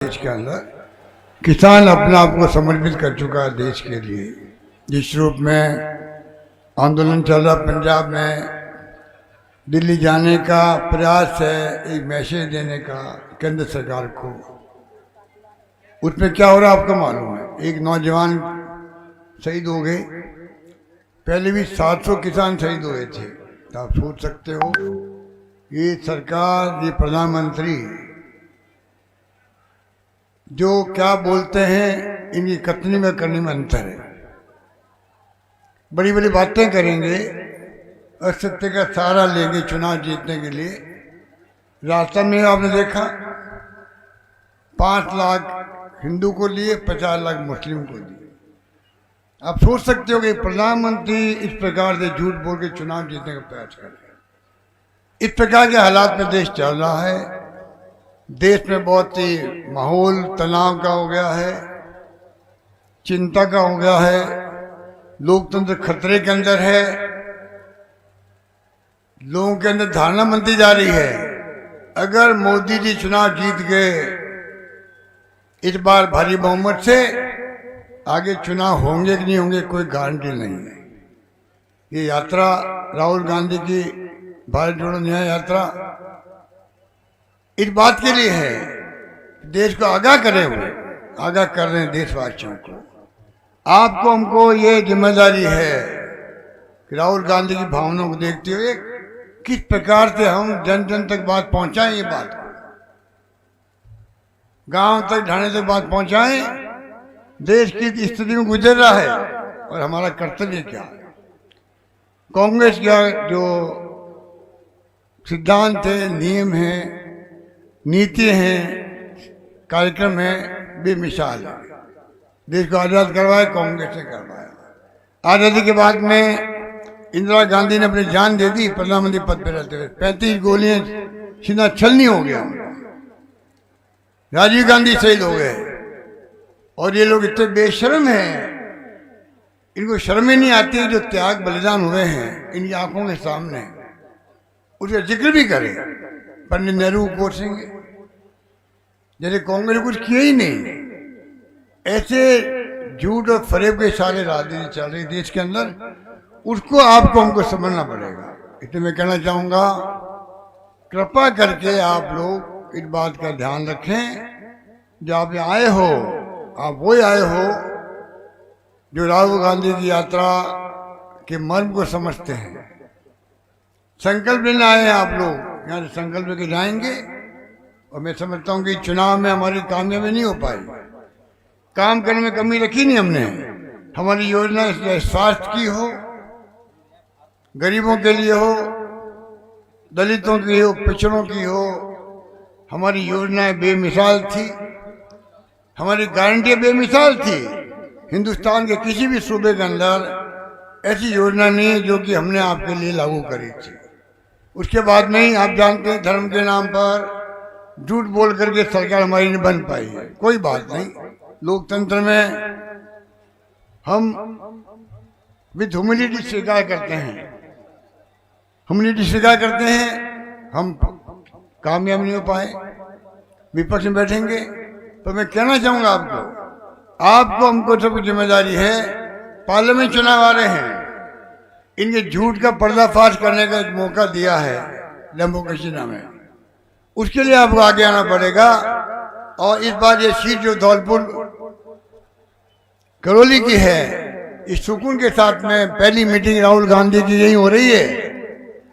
देश के अंदर किसान अपने आप को समर्पित कर चुका है देश के लिए। जिस रूप में आंदोलन चल रहा पंजाब में, दिल्ली जाने का प्रयास है एक मैसेज देने का केंद्र सरकार को। उसमें क्या हो रहा है आपको मालूम है, एक नौजवान शहीद हो गए, पहले भी 700 किसान शहीद हुए थे। तो आप सोच सकते हो ये सरकार, ये प्रधानमंत्री जो क्या बोलते हैं इनकी कथनी में करने में अंतर है। बड़ी बड़ी बातें करेंगे और सत्य का सहारा लेंगे चुनाव जीतने के लिए। रास्ता में आपने देखा 5 लाख हिंदू को लिए, 50 लाख मुस्लिम को लिए। आप सोच सकते हो कि प्रधानमंत्री इस प्रकार से झूठ बोल के चुनाव जीतने का प्रयास कर रहे हैं। इस प्रकार के हालात में देश चल रहा है। देश में बहुत ही माहौल तनाव का हो गया है, चिंता का हो गया है, लोकतंत्र खतरे के अंदर है। लोगों के अंदर धारणा बनती जा रही है अगर मोदी जी चुनाव जीत गए इस बार भारी बहुमत से, आगे चुनाव होंगे कि नहीं होंगे कोई गारंटी नहीं है। ये यात्रा राहुल गांधी की भारत जोड़ो न्याय यात्रा इस बात के लिए है, देश को आगाह करे हुए, आगाह कर रहे हैं देशवासियों को। आपको हमको ये जिम्मेदारी है कि राहुल गांधी की भावनाओं को देखते हुए किस प्रकार से हम जन जन तक बात पहुंचाएं, ये बात गांव तक, ढाणे तक बात पहुंचाएं। देश की स्थिति में गुजर रहा है और हमारा कर्तव्य क्या है। कांग्रेस का जो सिद्धांत है, नियम है, नीति है, कार्यक्रम है, बेमिसाल है। देश को आज़ाद करवाया कांग्रेस ने करवाया। आज़ादी के बाद में इंदिरा गांधी ने अपनी जान दे दी प्रधानमंत्री पद पर रहते हुए। 35 गोलियां सीना छलनी हो गया। राजीव गांधी शहीद हो गए। और ये लोग इतने बेशर्म हैं, इनको शर्म ही नहीं आती जो त्याग बलिदान हुए हैं इनकी आंखों के सामने, उसका जिक्र भी करें। पंडित नेहरू को सिंह जैसे कांग्रेस कुछ किया ही नहीं। ऐसे झूठ और फरेब के सारे राजनीति चल रही देश के अंदर, उसको आपको हमको समझना पड़ेगा। इसलिए मैं कहना चाहूँगा कृपा करके आप लोग इस बात का ध्यान रखें। जो आप आए हो, आप वही आए हो जो राहुल गांधी की यात्रा के मर्म को समझते हैं। संकल्प लेने आए हैं आप लोग, यहाँ से संकल्प लेके जाएंगे। और मैं समझता हूँ कि चुनाव में हमारी कामयाबी नहीं हो पाई। काम करने में कमी रखी नहीं हमने। हमारी योजना स्वास्थ्य की हो, गरीबों के लिए हो, दलितों की हो, पिछड़ों की हो, हमारी योजनाएं बेमिसाल थी, हमारी गारंटियां बेमिसाल थी। हिंदुस्तान के किसी भी सूबे के अंदर ऐसी योजना नहीं है जो कि हमने आपके लिए लागू करी थी। उसके बाद में ही आप जानते हैं धर्म के नाम पर झूठ बोल करके सरकार हमारी नहीं बन पाई है। कोई बात नहीं, लोकतंत्र में हम विद ह्यूमिलिटी स्वीकार करते हैं, ह्यूमिलिटी स्वीकार करते हैं। हम कामयाब नहीं हो पाए, विपक्ष में बैठेंगे। तो मैं कहना चाहूँगा आपको हमको सब जिम्मेदारी है। पार्लियामेंट चुनाव आ रहे हैं, इनके झूठ का पर्दाफाश करने का एक मौका दिया है डेमोक्रेसी नाम है, उसके लिए आपको आगे आना पड़ेगा। और इस बार ये सीट जो धौलपुर करौली की है, इस सुकून के साथ में पहली मीटिंग राहुल गांधी की यही हो रही है।